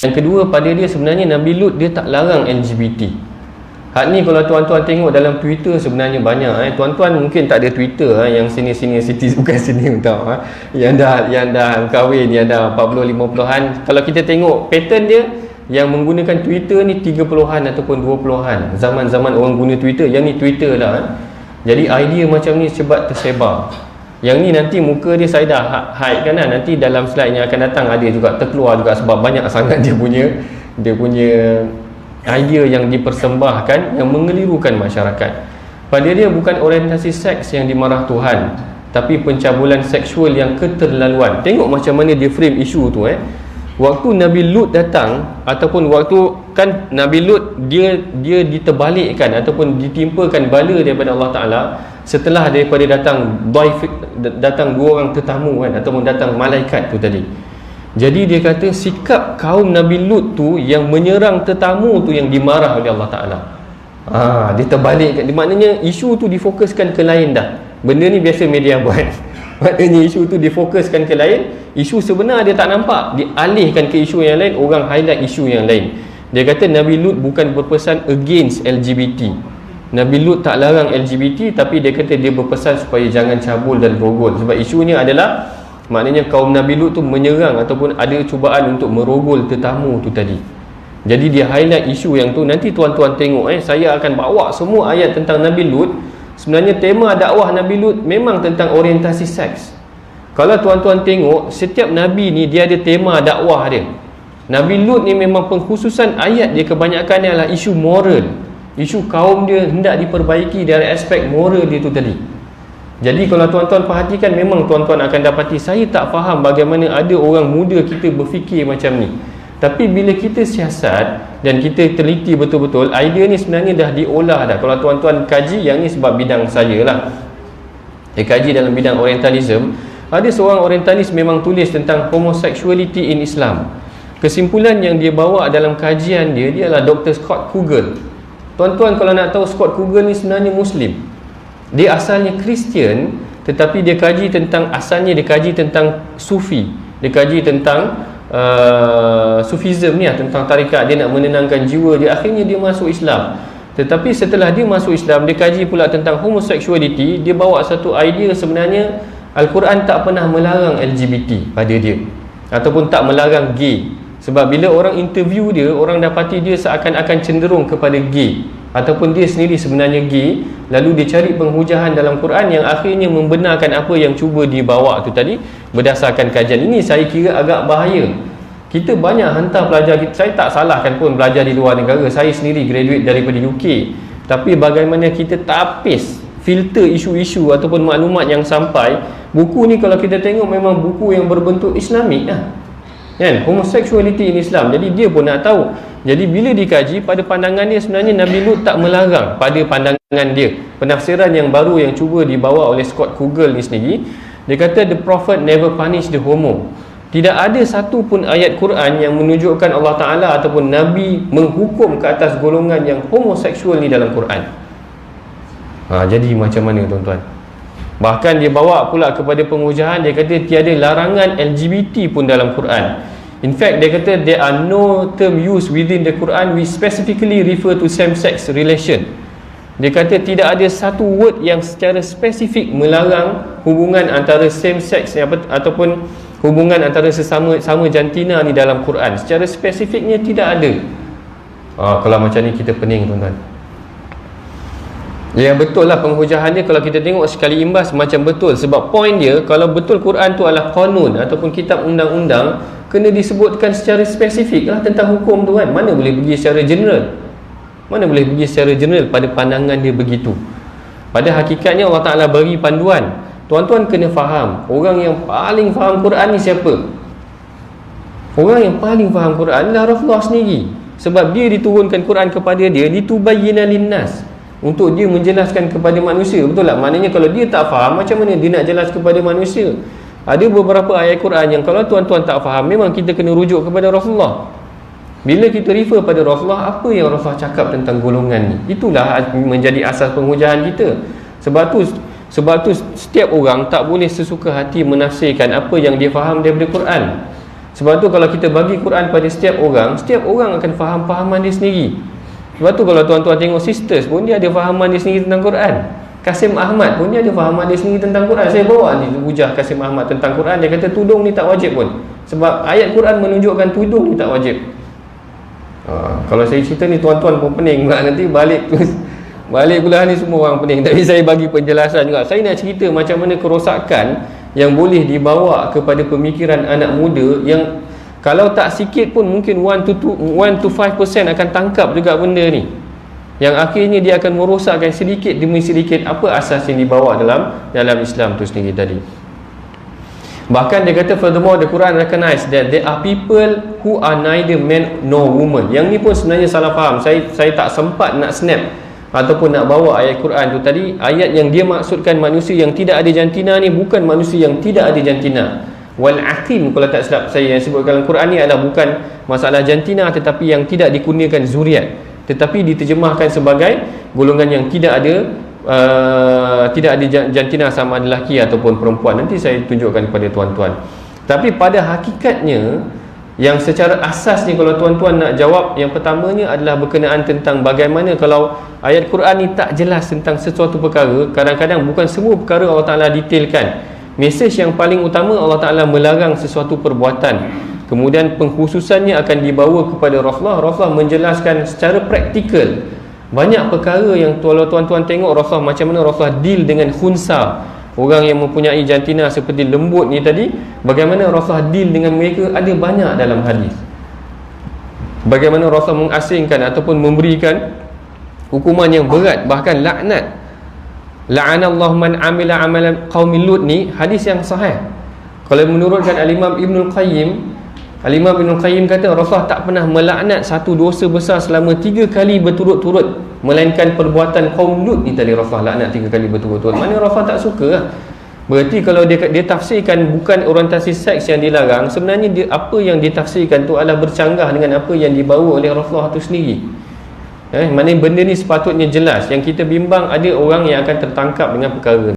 Yang kedua, pada dia sebenarnya Nabi Lut dia tak larang LGBT. Hak ni kalau tuan-tuan tengok dalam Twitter sebenarnya banyak. Tuan-tuan mungkin tak ada Twitter yang senior citizen, bukan senior tau, yang dah kahwin, yang dah 40-50an. Kalau kita tengok pattern dia, yang menggunakan Twitter ni 30-an ataupun 20-an. Zaman-zaman orang guna Twitter, yang ni Twitter lah. Jadi idea macam ni cepat tersebar. Yang ni nanti muka dia saya dah hide kan lah. Nanti dalam slide yang akan datang ada juga terkeluar juga, sebab banyak sangat dia punya idea yang dipersembahkan yang mengelirukan masyarakat. Pada dia bukan orientasi seks yang dimarah Tuhan, tapi pencabulan seksual yang keterlaluan. Tengok macam mana dia frame isu tu. Waktu Nabi Lut datang, ataupun waktu kan Nabi Lut dia diterbalikkan ataupun ditimpakan bala daripada Allah Ta'ala setelah daripada datang dua orang tetamu kan, ataupun datang malaikat tu tadi. Jadi dia kata sikap kaum Nabi Lut tu yang menyerang tetamu tu yang dimarah oleh Allah Ta'ala. Dia terbalikkan. Maknanya isu tu difokuskan ke lain dah. Benda ni biasa media buat. Maknanya isu tu difokuskan ke lain. Isu sebenar dia tak nampak, dialihkan ke isu yang lain. Orang highlight isu yang lain. Dia kata Nabi Lut bukan berpesan against LGBT. Nabi Lut tak larang LGBT, tapi dia kata dia berpesan supaya jangan cabul dan rogol. Sebab isunya adalah maknanya kaum Nabi Lut tu menyerang ataupun ada cubaan untuk merogol tetamu tu tadi. Jadi dia highlight isu yang tu. Nanti tuan-tuan tengok saya akan bawa semua ayat tentang Nabi Lut. Sebenarnya tema dakwah Nabi Lut memang tentang orientasi seks. Kalau tuan-tuan tengok, setiap Nabi ni dia ada tema dakwah dia. Nabi Lut ni memang pengkhususan ayat dia kebanyakan adalah isu moral. Isu kaum dia hendak diperbaiki dari aspek moral dia tu tadi. Jadi kalau tuan-tuan perhatikan, memang tuan-tuan akan dapati saya tak faham bagaimana ada orang muda kita berfikir macam ni. Tapi bila kita siasat dan kita teliti betul-betul, idea ni sebenarnya dah diolah dah. Kalau tuan-tuan kaji, yang ni sebab bidang saya lah, dia kaji dalam bidang orientalism. Ada seorang orientalis memang tulis tentang homosexuality in Islam. Kesimpulan yang dia bawa dalam kajian dia adalah Dr. Scott Kugel. Tuan-tuan kalau nak tahu, Scott Kugel ni sebenarnya Muslim. Dia asalnya Kristian, tetapi dia kaji tentang, asalnya dia kaji tentang Sufi. Dia kaji tentang Sufism ni lah, tentang tarikat. Dia nak menenangkan jiwa dia. Akhirnya dia masuk Islam. Tetapi setelah dia masuk Islam, dia kaji pula tentang homosexuality. Dia bawa satu idea, sebenarnya Al-Quran tak pernah melarang LGBT pada dia, ataupun tak melarang gay. Sebab bila orang interview dia, orang dapati dia seakan-akan cenderung kepada gay, ataupun dia sendiri sebenarnya gay. Lalu dia cari penghujahan dalam Quran yang akhirnya membenarkan apa yang cuba dibawa tu tadi berdasarkan kajian. Ini saya kira agak bahaya. Kita banyak hantar pelajar kita. Saya tak salahkan pun belajar di luar negara. Saya sendiri graduate daripada UK. Tapi bagaimana kita tapis, filter isu-isu ataupun maklumat yang sampai. Buku ni kalau kita tengok memang buku yang berbentuk Islamik lah, kan? Homosexuality in Islam. Jadi dia pun nak tahu. Jadi bila dikaji, pada pandangan dia sebenarnya Nabi Lut tak melarang. Pada pandangan dia, penafsiran yang baru yang cuba dibawa oleh Scott Kugel ni sendiri, dia kata the prophet never punish the homo. Tidak ada satu pun ayat Quran yang menunjukkan Allah Ta'ala ataupun Nabi menghukum ke atas golongan yang homoseksual ni dalam Quran. Jadi macam mana tuan-tuan? Bahkan dia bawa pula kepada penghujahan. Dia kata tiada larangan LGBT pun dalam Quran. In fact, dia kata there are no term used within the Quran which specifically refer to same-sex relation. Dia kata tidak ada satu word yang secara spesifik melarang hubungan antara same-sex ataupun hubungan antara sesama jantina ni dalam Quran. Secara spesifiknya tidak ada. Kalau macam ni kita pening tuan-tuan. Ya betul lah penghujahan dia. Kalau kita tengok sekali imbas macam betul. Sebab point dia, kalau betul Quran tu adalah qanun ataupun kitab undang-undang, kena disebutkan secara spesifik lah tentang hukum tu kan. Mana boleh pergi secara general? Mana boleh pergi secara general pada pandangan dia begitu. Pada hakikatnya Allah Ta'ala bagi panduan. Tuan-tuan kena faham, orang yang paling faham Quran ni siapa? Orang yang paling faham Quran adalah Rasulullah sendiri. Sebab dia diturunkan Quran kepada dia litubayyina linnas, untuk dia menjelaskan kepada manusia. Betul tak? Maknanya kalau dia tak faham, macam mana dia nak jelas kepada manusia? Ada beberapa ayat Quran yang kalau tuan-tuan tak faham, memang kita kena rujuk kepada Rasulullah. Bila kita refer pada Rasulullah, apa yang Rasulullah cakap tentang golongan ni, itulah menjadi asas penghujahan kita. Sebab tu setiap orang tak boleh sesuka hati menafsirkan apa yang dia faham daripada Quran. Sebab tu kalau kita bagi Quran pada setiap orang akan faham fahaman dia sendiri. Sebab tu kalau tuan-tuan tengok sisters pun, dia ada fahaman dia sendiri tentang Quran. Kasim Ahmad pun dia ada fahaman dia sendiri tentang Quran. Saya bawa ni hujah Kasim Ahmad tentang Quran, dia kata tudung ni tak wajib pun. Sebab ayat Quran menunjukkan tudung ni tak wajib. Kalau saya cerita ni tuan-tuan pun pening pula, nanti balik pula ni semua orang pening. Tapi saya bagi penjelasan juga. Saya nak cerita macam mana kerosakan yang boleh dibawa kepada pemikiran anak muda, yang kalau tak sikit pun mungkin 1-5% akan tangkap juga benda ni, yang akhirnya dia akan merosakkan sedikit demi sedikit apa asas yang dibawa dalam Islam tu sendiri tadi. Bahkan dia kata, furthermore the Quran recognize that there are people who are neither man nor woman. Yang ni pun sebenarnya salah faham. Saya tak sempat nak snap ataupun nak bawa ayat Quran tu tadi. Ayat yang dia maksudkan manusia yang tidak ada jantina ni bukan manusia yang tidak ada jantina. Wal aqim, kalau tak silap saya, yang sebutkan dalam Quran ni adalah bukan masalah jantina, tetapi yang tidak dikurniakan zuriat, tetapi diterjemahkan sebagai golongan yang tidak ada jantina, sama ada lelaki ataupun perempuan. Nanti saya tunjukkan kepada tuan-tuan. Tapi pada hakikatnya, yang secara asas ni kalau tuan-tuan nak jawab, yang pertamanya adalah berkenaan tentang bagaimana kalau ayat Quran ni tak jelas tentang sesuatu perkara. Kadang-kadang bukan semua perkara Allah Ta'ala detailkan. Mesej yang paling utama, Allah Ta'ala melarang sesuatu perbuatan, kemudian pengkhususannya akan dibawa kepada Rasulullah menjelaskan secara praktikal banyak perkara yang kalau tuan-tuan tengok Rasulullah macam mana Rasulullah deal dengan khunsa, orang yang mempunyai jantina seperti lembut ni tadi, bagaimana Rasulullah deal dengan mereka ada banyak dalam hadis. Bagaimana Rasulullah mengasingkan ataupun memberikan hukuman yang berat, bahkan laknat. La'anallahu man amila amalan qaumi Lut ni hadis yang sahih. Kalau menurutkan Al-Imam Ibnul Qayyim, Al-Imam Ibnul Qayyim kata Rasulullah tak pernah melaknat satu dosa besar selama 3 kali berturut-turut, melainkan perbuatan kaum Lut ni tadi Rasulullah laknat 3 kali berturut-turut. Mana Rasulullah tak suka lah. Berarti kalau dia tafsirkan bukan orientasi seks yang dilarang, sebenarnya apa yang ditafsirkan tu adalah bercanggah dengan apa yang dibawa oleh Rasulullah tu sendiri. Maknanya benda ni sepatutnya jelas. Yang kita bimbang ada orang yang akan tertangkap dengan perkara